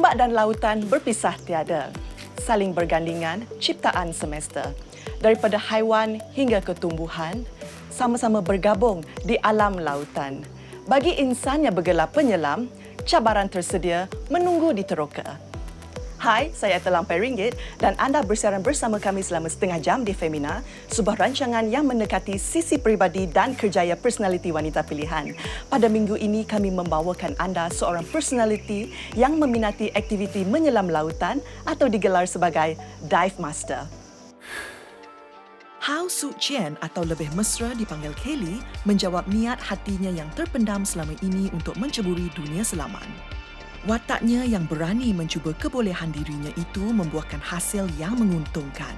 Ombak dan lautan berpisah tiada. Saling bergandingan ciptaan semesta. Daripada haiwan hingga ke tumbuhan, sama-sama bergabung di alam lautan. Bagi insan yang bergelar penyelam, cabaran tersedia menunggu di teroka. Hai, saya Telampai Ringgit dan anda bersiaran bersama kami selama setengah jam di Femina, sebuah rancangan yang mendekati sisi peribadi dan kerjaya personaliti wanita pilihan. Pada minggu ini kami membawakan anda seorang personaliti yang meminati aktiviti menyelam lautan atau digelar sebagai Dive Master. Hao Su Jian atau lebih mesra dipanggil Kelly menjawab niat hatinya yang terpendam selama ini untuk menceburi dunia selaman. Wataknya yang berani mencuba kebolehan dirinya itu membuahkan hasil yang menguntungkan.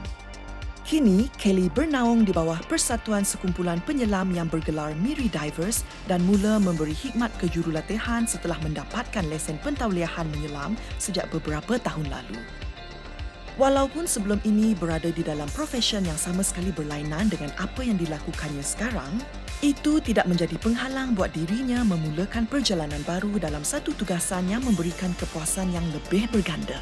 Kini, Kelly bernaung di bawah persatuan sekumpulan penyelam yang bergelar Miri Divers dan mula memberi khidmat ke jurulatihan setelah mendapatkan lesen pentauliahan menyelam sejak beberapa tahun lalu. Walaupun sebelum ini berada di dalam profesion yang sama sekali berlainan dengan apa yang dilakukannya sekarang, itu tidak menjadi penghalang buat dirinya memulakan perjalanan baru dalam satu tugasan yang memberikan kepuasan yang lebih berganda.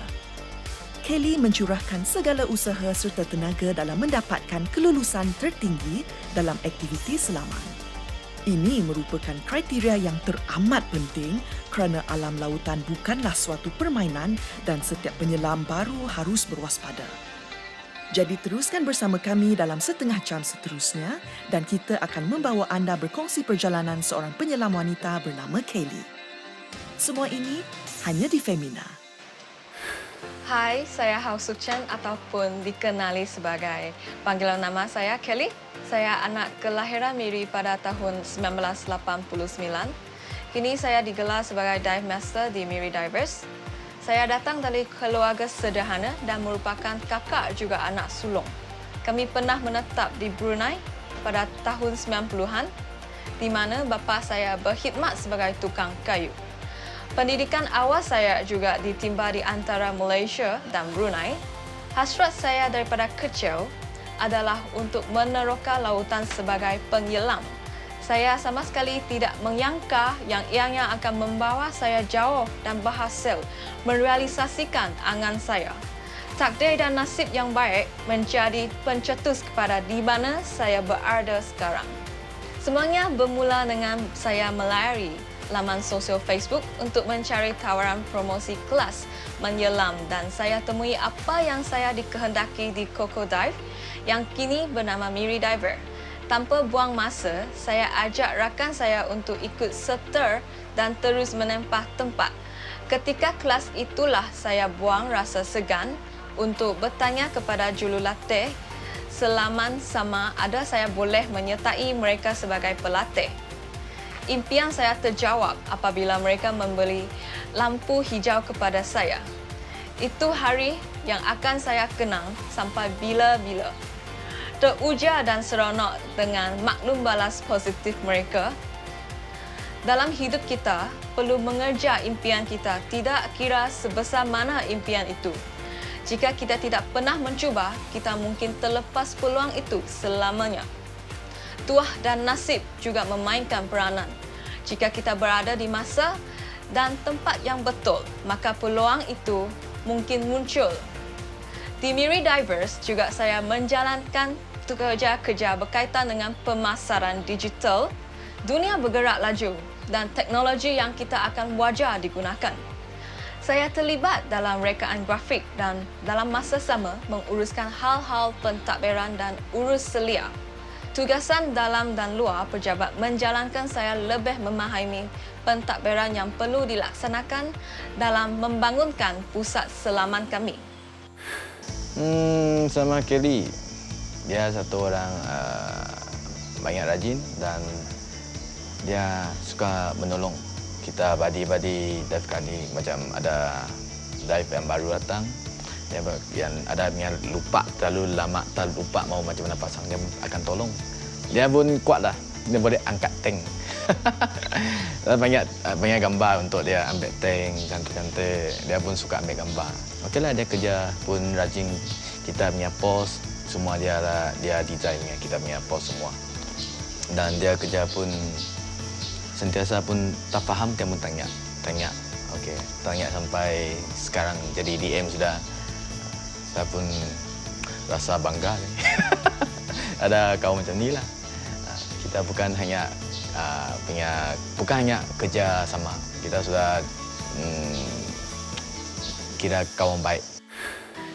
Kelly mencurahkan segala usaha serta tenaga dalam mendapatkan kelulusan tertinggi dalam aktiviti selaman. Ini merupakan kriteria yang teramat penting kerana alam lautan bukanlah suatu permainan dan setiap penyelam baru harus berwaspada. Jadi teruskan bersama kami dalam setengah jam seterusnya dan kita akan membawa anda berkongsi perjalanan seorang penyelam wanita bernama Kelly. Semua ini hanya di Femina. Hai, saya Hao Su Jian ataupun dikenali sebagai panggilan nama saya Kelly. Saya anak kelahiran Miri pada tahun 1989. Kini saya digelar sebagai Dive Master di Miri Divers. Saya datang dari keluarga sederhana dan merupakan kakak juga anak sulung. Kami pernah menetap di Brunei pada tahun 90-an, di mana bapa saya berkhidmat sebagai tukang kayu. Pendidikan awal saya juga ditimba di antara Malaysia dan Brunei. Hasrat saya daripada kecil adalah untuk meneroka lautan sebagai penyelam. Saya sama sekali tidak menyangka yang ianya akan membawa saya jauh dan berhasil merealisasikan angan saya. Takdir dan nasib yang baik menjadi pencetus kepada di mana saya berada sekarang. Semuanya bermula dengan saya melayari laman sosial Facebook untuk mencari tawaran promosi kelas menyelam dan saya temui apa yang saya dikehendaki di Coco Dive yang kini bernama Miri Diver. Tanpa buang masa, saya ajak rakan saya untuk ikut serta dan terus menempah tempat. Ketika kelas itulah saya buang rasa segan untuk bertanya kepada jurulatih selaman sama ada saya boleh menyertai mereka sebagai pelatih. Impian saya terjawab apabila mereka memberi lampu hijau kepada saya. Itu hari yang akan saya kenang sampai bila-bila. Teruja dan seronok dengan maklum balas positif mereka. Dalam hidup kita, perlu mengejar impian kita tidak kira sebesar mana impian itu. Jika kita tidak pernah mencuba, kita mungkin terlepas peluang itu selamanya. Tuah dan nasib juga memainkan peranan. Jika kita berada di masa dan tempat yang betul, maka peluang itu mungkin muncul. Di Miri Divers juga saya menjalankan kerja-kerja berkaitan dengan pemasaran digital. Dunia bergerak laju dan teknologi yang kita akan wajar digunakan. Saya terlibat dalam rekaan grafik dan dalam masa sama menguruskan hal-hal pentadbiran dan urus selia. Tugasan dalam dan luar pejabat menjalankan saya lebih memahami pentadbiran yang perlu dilaksanakan dalam membangunkan pusat selaman kami. Sama Kelly, dia satu orang banyak rajin dan dia suka menolong kita badi-badi dive kali. Macam ada dive yang baru datang, yang ada yang lupa terlalu lama, terlupa mau macam mana pasang, dia akan tolong. Dia pun kuat lah, dia boleh angkat tank. banyak gambar untuk dia ambil tank cantik-cantik. Dia pun suka ambil gambar. Okeylah, dia kerja pun rajin. Kita punya pos semua dia design kita punya pos semua. Dan dia kerja pun sentiasa pun tak faham dia pun tanya. Okey, teringat sampai sekarang jadi DM sudah. Saya pun rasa bangga ni. Ada kawan macam ni lah. Kita bukan hanya kerja sama. Kita sudah kira kawan baik.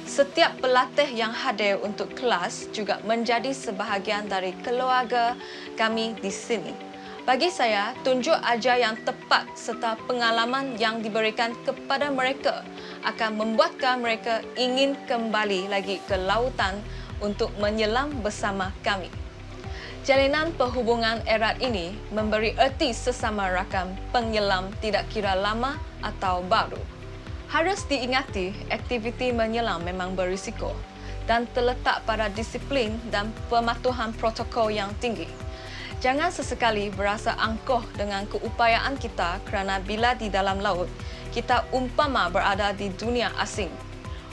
Setiap pelatih yang hadir untuk kelas juga menjadi sebahagian dari keluarga kami di sini. Bagi saya, tunjuk ajar yang tepat serta pengalaman yang diberikan kepada mereka akan membuatkan mereka ingin kembali lagi ke lautan untuk menyelam bersama kami. Jalinan perhubungan erat ini memberi erti sesama rakan penyelam tidak kira lama atau baru. Harus diingati, aktiviti menyelam memang berisiko dan terletak pada disiplin dan pematuhan protokol yang tinggi. Jangan sesekali berasa angkuh dengan keupayaan kita kerana bila di dalam laut, kita umpama berada di dunia asing.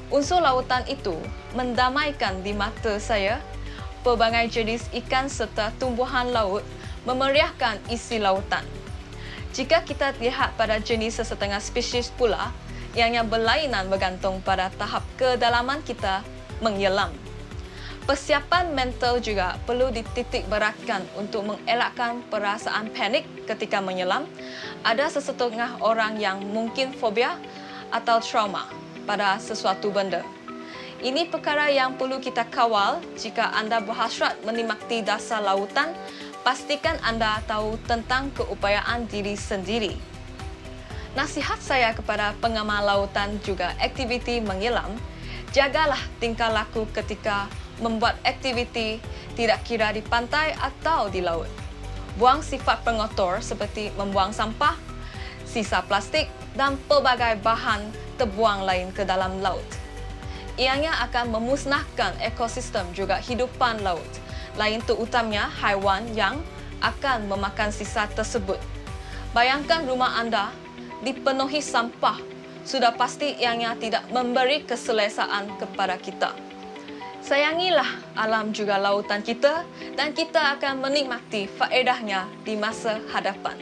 Unsur lautan itu mendamaikan di mata saya. Pelbagai jenis ikan serta tumbuhan laut memeriahkan isi lautan. Jika kita lihat pada jenis sesetengah spesies pula, ianya berlainan bergantung pada tahap kedalaman kita menyelam. Persiapan mental juga perlu dititik beratkan untuk mengelakkan perasaan panik ketika menyelam. Ada sesetengah orang yang mungkin fobia atau trauma pada sesuatu benda. Ini perkara yang perlu kita kawal. Jika anda berhasrat menikmati dasar lautan, pastikan anda tahu tentang keupayaan diri sendiri. Nasihat saya kepada pengamal lautan juga aktiviti menyelam, jagalah tingkah laku ketika membuat aktiviti tidak kira di pantai atau di laut. Buang sifat pengotor seperti membuang sampah, sisa plastik dan pelbagai bahan terbuang lain ke dalam laut. Ianya akan memusnahkan ekosistem juga hidupan laut, lain terutamanya haiwan yang akan memakan sisa tersebut. Bayangkan rumah anda dipenuhi sampah, sudah pasti ianya tidak memberi keselesaan kepada kita. Sayangilah alam juga lautan kita dan kita akan menikmati faedahnya di masa hadapan.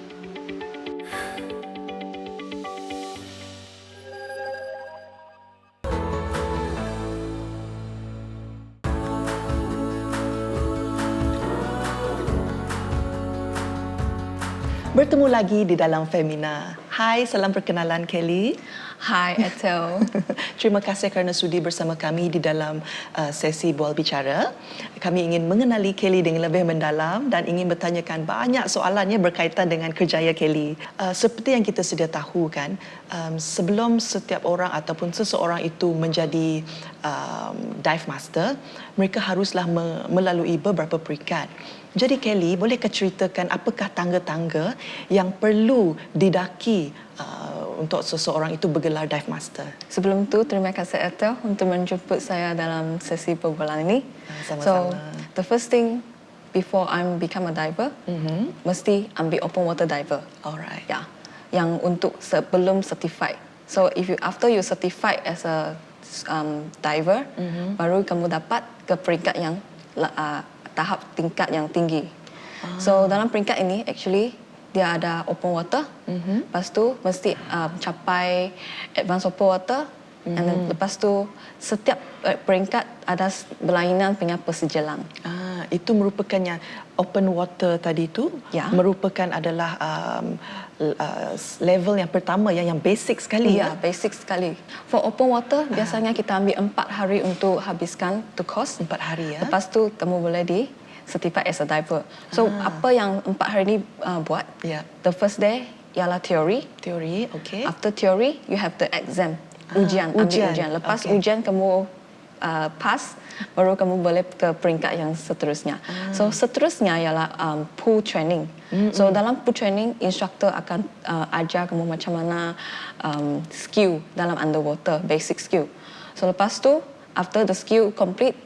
Bertemu lagi di dalam Femina. Hai, salam perkenalan Kelly. Hai Ethel. Terima kasih kerana sudi bersama kami di dalam sesi Bual Bicara. Kami ingin mengenali Kelly dengan lebih mendalam dan ingin bertanyakan banyak soalannya berkaitan dengan kerjaya Kelly. Seperti yang kita sedia tahu kan, sebelum setiap orang ataupun seseorang itu menjadi dive master, mereka haruslah melalui beberapa peringkat. Jadi Kelly, bolehkah ceritakan apakah tangga-tangga yang perlu didaki untuk seseorang itu bergelar dive master? Sebelum tu, terima kasih Ethel untuk menjemput saya dalam sesi perbualan ini. Sama-sama. So, the first thing before I become a diver, mesti ambil open water diver. Alright. Ya, yang untuk sebelum certified. So, after you certified as a diver, baru kamu dapat ke peringkat yang tahap tingkat yang tinggi. So dalam peringkat ini actually dia ada open water, lepas tu mesti capai advanced open water, and then lepas tu setiap peringkat ada berlainan punya persejalan. Itu merupakannya open water tadi itu, Ya. merupakan adalah level yang pertama yang basic sekali. Ya, basic sekali. For open water biasanya kita ambil 4 hari untuk habiskan tu course. 4 hari ya. Lepas tu kamu boleh di certified as a diver. So apa yang 4 hari ni buat? Ya. The first day ialah teori. Teori, okey. After theory, you have the exam. Ujian, ambil ujian. Lepas Okey. ujian kamu pass, baru kamu boleh ke peringkat yang seterusnya. So seterusnya ialah pool training. So dalam pool training, instructor akan ajar kamu macam mana skill dalam underwater, basic skill. So lepas tu, after the skill complete,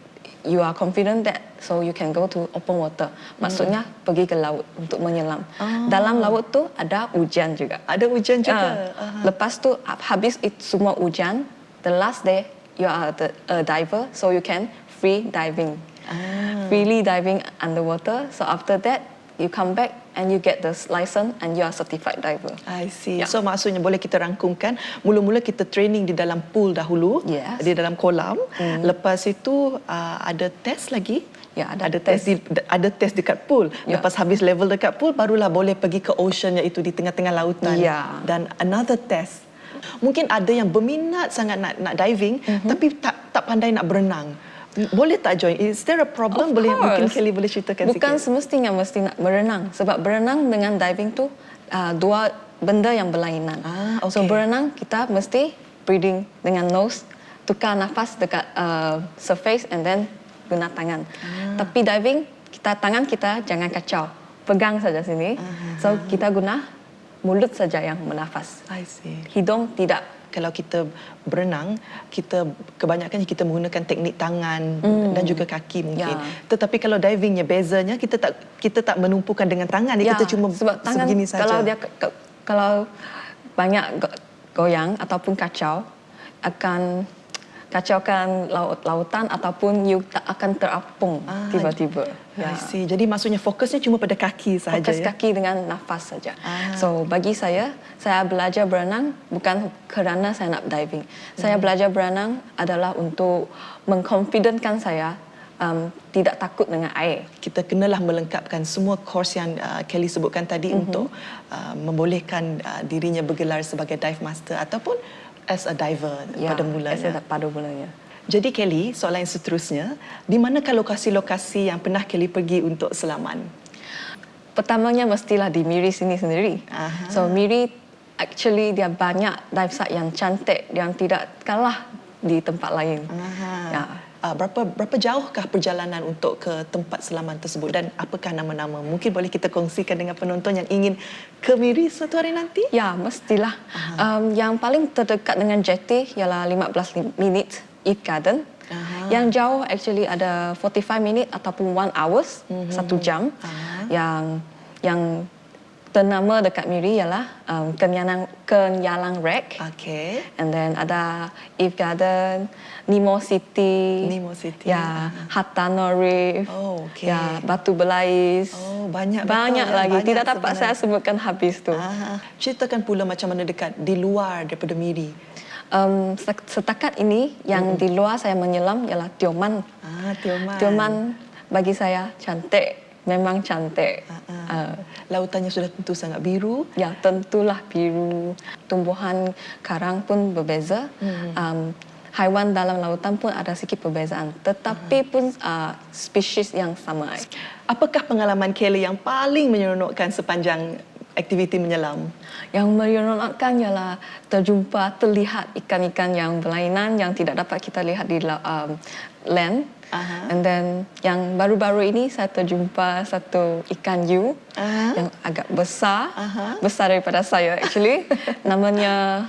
you are confident that so you can go to open water. Maksudnya pergi ke laut untuk menyelam. Dalam laut tu ada ujian juga. Ada ujian juga. Lepas tu habis itu semua ujian, the last day you are a diver, so you can free diving. Freely diving underwater. So after that, you come back and you get the license and you are certified diver. I see. Ya. So maksudnya boleh kita rangkumkan, mula-mula kita training di dalam pool dahulu, Yes. di dalam kolam. Lepas itu ada test lagi. Ya, ada ada test dekat pool. Ya. Lepas habis level dekat pool, barulah boleh pergi ke ocean, iaitu di tengah-tengah lautan. Ya. Dan another test. Mungkin ada yang berminat sangat nak diving, tapi tak pandai nak berenang. Boleh tak join? Is there a problem? Of Mungkin course. Kelly boleh ceritakan Bukan sikit. semestinya mesti nak berenang. Sebab berenang dengan diving tu dua benda yang berlainan. So okey. berenang kita mesti breathing dengan nose, tukar nafas dekat surface and then guna tangan. Tapi diving, tangan kita jangan kacau. Pegang saja sini. So kita guna mulut saja yang bernafas. I see. Hidung tidak. Kalau kita berenang, kebanyakan kita menggunakan teknik tangan dan juga kaki mungkin. Ya. Tetapi kalau divingnya bezanya, kita tak menumpukan dengan tangan, kita cuma sebab tangan sebegini saja. kalau dia kalau banyak goyang ataupun kacau akan kacaukan lautan ataupun you tak akan terapung tiba-tiba. I see. Jadi maksudnya fokusnya cuma pada kaki sahaja. Fokus ya? kaki dengan nafas saja. So bagi saya belajar berenang bukan kerana saya nak diving. Saya belajar berenang adalah untuk mengconfidentkan saya tidak takut dengan air. Kita kenalah melengkapkan semua course yang Kelly sebutkan tadi untuk membolehkan dirinya bergelar sebagai dive master ataupun as a diver pada mulanya. Pada mulanya. Jadi Kelly, soalan yang seterusnya, di manakah lokasi-lokasi yang pernah Kelly pergi untuk selaman? Pertamanya mestilah di Miri sini sendiri. Aha. So Miri actually dia banyak dive site yang cantik yang tidak kalah di tempat lain. Ya. Berapa jauhkah perjalanan untuk ke tempat selaman tersebut dan apakah nama-nama? Mungkin boleh kita kongsikan dengan penonton yang ingin ke Miri suatu hari nanti? Ya, mestilah. Yang paling terdekat dengan jetty ialah 15 minit Eve Garden. Yang jauh actually ada 45 minit ataupun 1 hours, 1 jam. Yang ternama dekat Miri ialah Kenyalang Rec. Okay. And then ada Eve Garden, Nemo City. Ya, Hatano Reef. Oh, okay. Ya, Batu Belais. Oh, banyak Banyak betul, ya. lagi. Banyak Tidak dapat sebenarnya. saya sebutkan habis tu. Ceritakan pula macam mana dekat di luar daripada Miri. Setakat ini yang di luar saya menyelam ialah Tioman. Tioman. Tioman bagi saya cantik. Memang cantik. Lautannya sudah tentu sangat biru. Ya, tentulah biru. Tumbuhan karang pun berbeza. Haiwan dalam lautan pun ada sikit perbezaan. Tetapi pun spesies yang sama. Apakah pengalaman Kelly yang paling menyeronokkan sepanjang aktiviti menyelam? Yang menyeronokkan ialah terlihat ikan-ikan yang berlainan yang tidak dapat kita lihat di land. And then yang baru-baru ini saya terjumpa satu ikan hiu yang agak besar, besar daripada saya actually. Namanya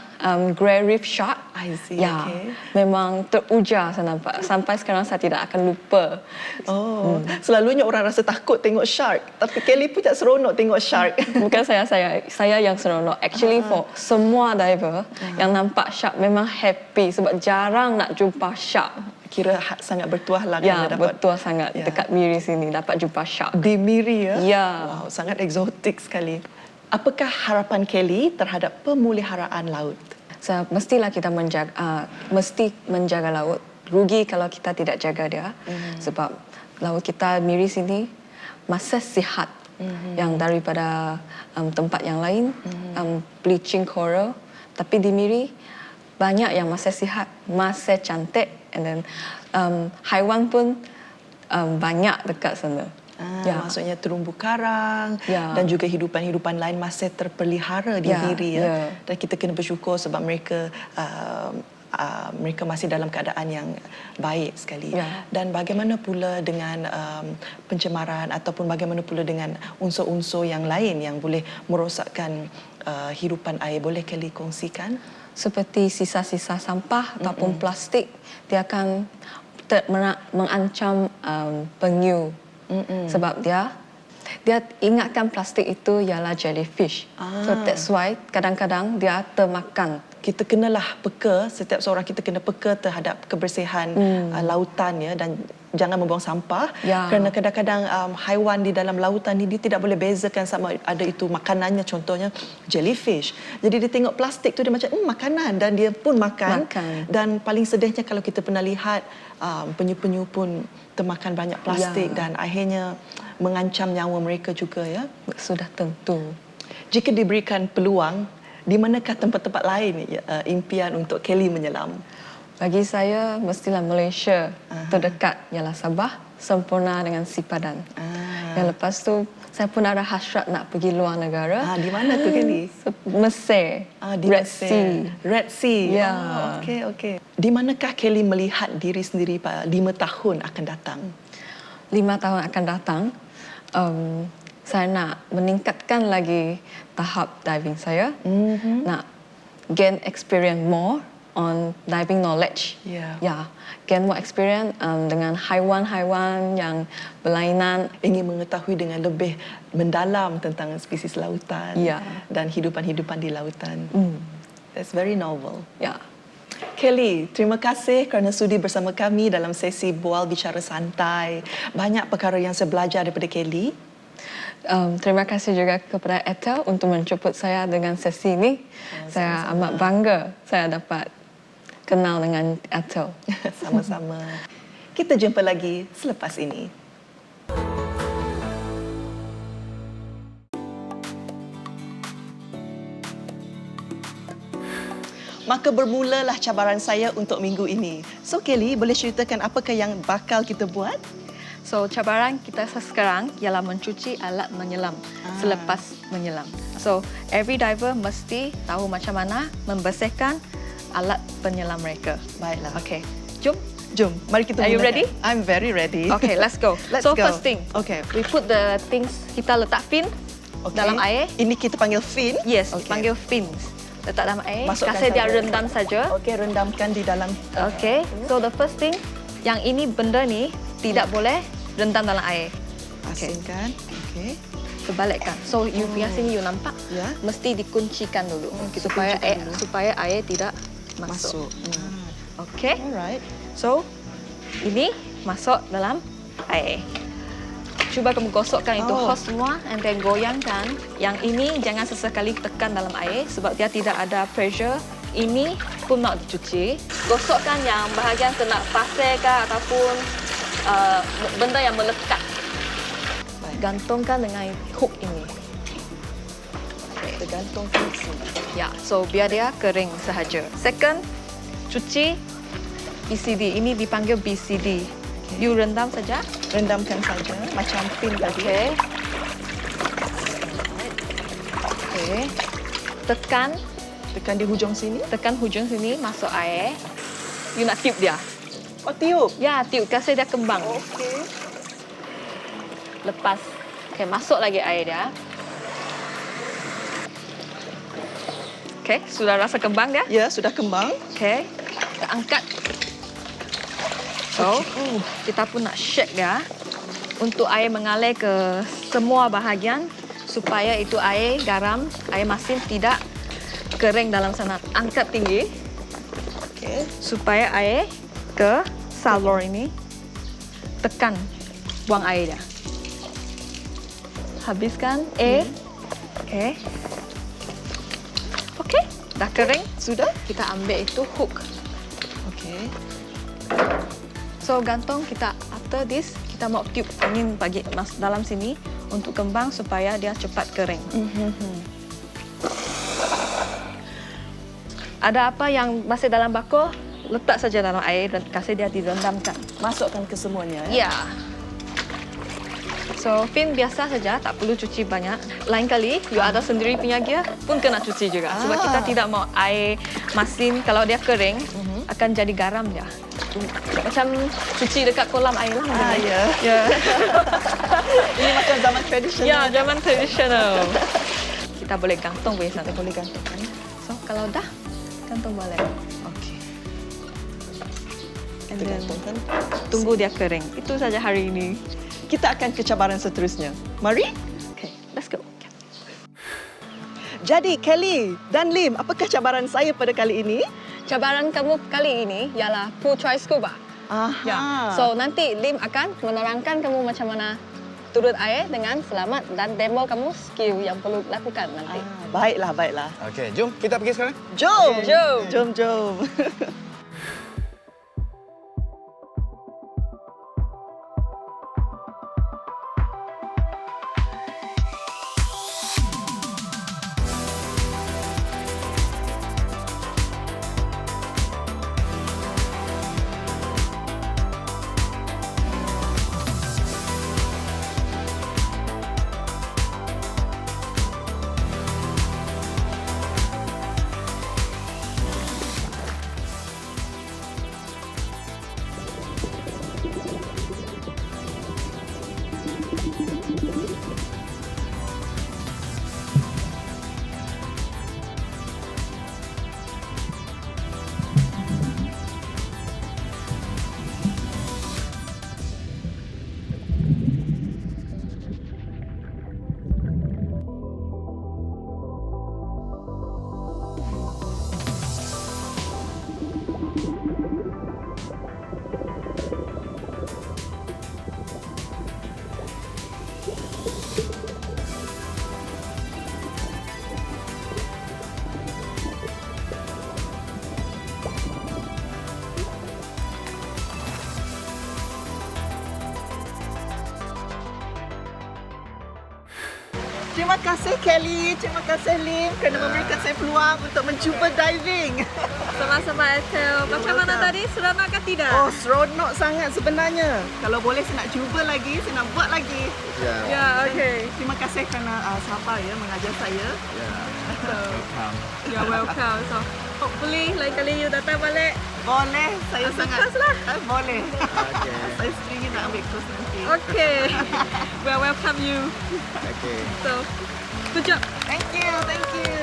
grey reef shark. I see, Ya, okay. memang teruja saya nampak. Sampai sekarang saya tidak akan lupa. Selalunya orang rasa takut tengok shark, tapi Kelly pun tak seronok tengok shark. Bukan saya yang seronok. Actually for semua diver yang nampak shark memang happy sebab jarang nak jumpa shark. Kira sangat bertuah lah Ya, kerana dapat betul sangat. Dekat Miri sini dapat jumpa shark. di Miri ya. Ya. Wow, sangat eksotik sekali. Apakah harapan Kelly terhadap pemeliharaan laut? So, mestilah kita mesti menjaga laut. Rugi kalau kita tidak jaga dia. Sebab laut kita Miri sini masih sihat yang daripada tempat yang lain. Bleaching coral. Tapi di Miri banyak yang masih sihat, masih cantik. And then haiwan pun banyak dekat sana. Maksudnya terumbu karang dan juga hidupan-hidupan lain masih terpelihara di Miri ya. Dan kita kena bersyukur sebab mereka mereka masih dalam keadaan yang baik sekali. Dan bagaimana pula dengan pencemaran ataupun bagaimana pula dengan unsur-unsur yang lain yang boleh merosakkan hidupan air? Boleh Kelly kongsikan? Seperti sisa-sisa sampah ataupun plastik, dia akan mengancam penyu. Sebab dia ingatkan plastik itu ialah jellyfish. So that's why kadang-kadang dia termakan kita kenalah peka, setiap seorang kita kena peka terhadap kebersihan lautan ya, dan jangan membuang sampah. Ya. Kerana kadang-kadang haiwan di dalam lautan ni dia tidak boleh bezakan sama ada itu makanannya, contohnya jellyfish. Jadi dia tengok plastik tu dia macam makanan, dan dia pun makan. Dan paling sedihnya kalau kita pernah lihat penyu-penyu pun termakan banyak plastik dan akhirnya mengancam nyawa mereka juga ya. Sudah tentu. Jika diberikan peluang, di manakah tempat-tempat lain impian untuk Kelly menyelam? Bagi saya, mestilah Malaysia. Terdekat ialah Sabah, sempurna dengan Sipadan. Yang lepas tu, saya pun ada hasrat nak pergi luar negara. Di mana tu Kelly? Mesir. Di Red Mesir. Sea. Red Sea. Ya. Okey. Di manakah Kelly melihat diri sendiri 5 tahun akan datang? 5 tahun akan datang, saya nak meningkatkan lagi tahap diving saya. Nak gain experience more on diving knowledge. Ya, gain more experience dengan haiwan-haiwan yang berlainan. Ingin mengetahui dengan lebih mendalam tentang spesies lautan dan hidupan-hidupan di lautan. That's very novel. Ya. Kelly, terima kasih kerana sudi bersama kami dalam sesi Bual Bicara Santai. Banyak perkara yang saya belajar daripada Kelly. Terima kasih juga kepada Ethel untuk menjemput saya dengan sesi ini. Saya amat bangga saya dapat kenal dengan Ethel. Sama-sama. Kita jumpa lagi selepas ini. Maka bermulalah cabaran saya untuk minggu ini. So Kelly, boleh ceritakan apakah yang bakal kita buat? So, cabaran kita sekarang ialah mencuci alat menyelam selepas menyelam. So, every diver mesti tahu macam mana membersihkan alat penyelam mereka. Baiklah. Okay, jom. Jom, mari kita Are you mulakan. ready? I'm very ready. Okay, let's go. Let's so, go. first thing, we put the things, kita letak fin dalam air. Ini kita panggil fin? Yes, panggil fins. Letak dalam air, Masukkan kasih dia saja. rendam saja. Okey, rendamkan di dalam. Okay, so the first thing, yang ini benda ni tidak boleh rendam dalam air. Asinkan. Okey. Sebalikkan. So, you yang sini you nampak, Ya. mesti dikuncikan dulu kita supaya kuncikan air, dulu. supaya air tidak masuk. Okay. Alright. So, ini masuk dalam air. Cuba kamu gosokkan itu hose semua and then goyangkan. Yang ini jangan sesekali tekan dalam air sebab dia tidak ada pressure. Ini pun nak dicuci. Gosokkan yang bahagian kena pasir ke ataupun benda yang melekat. Gantungkan dengan hook ini. Kita gantungkan di sini. Ya, so biar dia kering sahaja. Second, cuci BCD. Ini dipanggil BCD. You rendam saja. Rendamkan saja macam fin tadi. Okey. Tekan Tekan di hujung sini. tekan hujung sini masuk air. You nak tiup dia. Oh, tiup. Ya, tiup kasih dia kembang. Okey. Lepas. Okey, masuk lagi air dia. Okey, sudah rasa kembang dia? Ya, sudah kembang. Okey. Kita angkat. So, kita pun nak shake dia untuk air mengalir ke semua bahagian supaya itu air garam, air masin tidak kering dalam sana. Angkat tinggi Okey. supaya air ke salur ini. Tekan, buang air dia. Habiskan air. Okey. Okey, dah kering. Sudah? Kita ambil itu hook. Okey. So gantung kita after this kita mau tiup angin bagi dalam sini untuk kembang supaya dia cepat kering. Ada apa yang masih dalam bakul, letak saja dalam air dan kasih dia direndamkan. Masukkan ke semuanya ya. Ya. So fin biasa saja, tak perlu cuci banyak. Lain kali, you ada sendiri punya gear pun kena cuci juga. Sebab kita tidak mau air masin kalau dia kering akan jadi garam dia. Macam cuci dekat kolam air lah. Ya. Ya. Ini macam zaman tradisional. Ya, zaman tradisional. Kita boleh gantung boleh nanti. Boleh gantungkan. So, kalau dah, gantung balik. Okey. And Kita then, gantungkan. tunggu dia kering. Itu saja hari ini. Kita akan ke cabaran seterusnya. Mari. Okay, let's go. Jadi Kelly dan Lim, apakah cabaran saya pada kali ini? Cabaran kamu kali ini ialah pool try scuba. Aha. Ya. So nanti Lim akan menerangkan kamu macam mana turun air dengan selamat dan demo kamu skill yang perlu lakukan nanti. Baiklah. Okey, jom kita pergi sekarang. Jom. Jom. Jom. Terima kasih Kelly, terima kasih Lim kerana memberikan saya peluang untuk mencuba diving. Sama-sama Ethel. Macam mana tadi? Seronok ke tidak? Oh, seronok sangat sebenarnya. Kalau boleh saya nak cuba lagi, saya nak buat lagi. Ya, okey. Terima kasih kerana sabar ya mengajar saya. You're welcome. So, hopefully lain kali you datang balik. Boleh, saya Ambil sangat kos lah. boleh. Saya sendiri nak ambil kos nanti. Okay. We'll welcome you. Okey. So, good job. Thank you. Okay.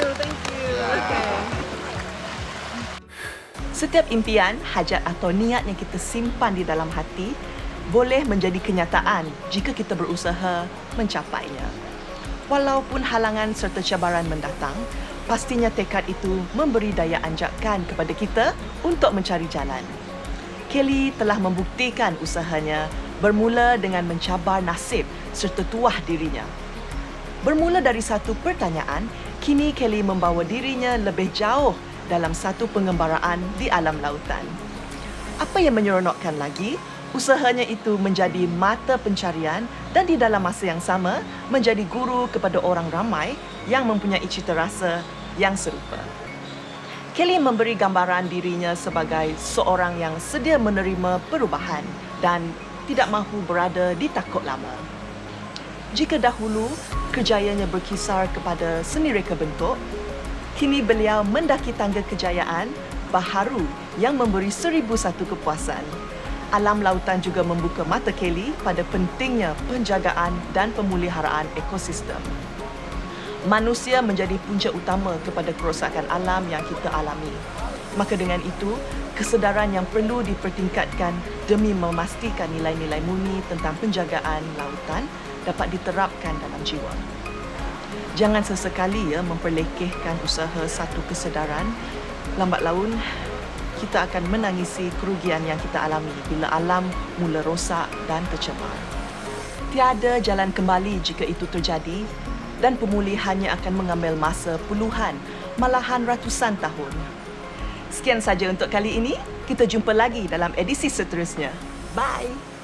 Setiap impian, hajat atau niat yang kita simpan di dalam hati boleh menjadi kenyataan jika kita berusaha mencapainya. Walaupun halangan serta cabaran mendatang, pastinya tekad itu memberi daya anjakan kepada kita untuk mencari jalan. Kelly telah membuktikan usahanya bermula dengan mencabar nasib serta tuah dirinya. Bermula dari satu pertanyaan, kini Kelly membawa dirinya lebih jauh dalam satu pengembaraan di alam lautan. Apa yang menyeronokkan lagi, usahanya itu menjadi mata pencarian dan di dalam masa yang sama menjadi guru kepada orang ramai yang mempunyai cita rasa yang serupa. Kelly memberi gambaran dirinya sebagai seorang yang sedia menerima perubahan dan tidak mahu berada di takut lama. Jika dahulu kerjayanya berkisar kepada seni reka bentuk, kini beliau mendaki tangga kejayaan baharu yang memberi 1001 kepuasan. Alam lautan juga membuka mata Kelly pada pentingnya penjagaan dan pemeliharaan ekosistem. Manusia menjadi punca utama kepada kerosakan alam yang kita alami. Maka dengan itu, kesedaran yang perlu dipertingkatkan demi memastikan nilai-nilai murni tentang penjagaan lautan dapat diterapkan dalam jiwa. Jangan sesekali memperlekehkan usaha satu kesedaran. Lambat laun, kita akan menangisi kerugian yang kita alami bila alam mula rosak dan tercemar. Tiada jalan kembali jika itu terjadi dan pemulihannya akan mengambil masa puluhan, malahan ratusan tahun. Sekian saja untuk kali ini. Kita jumpa lagi dalam edisi seterusnya. Bye!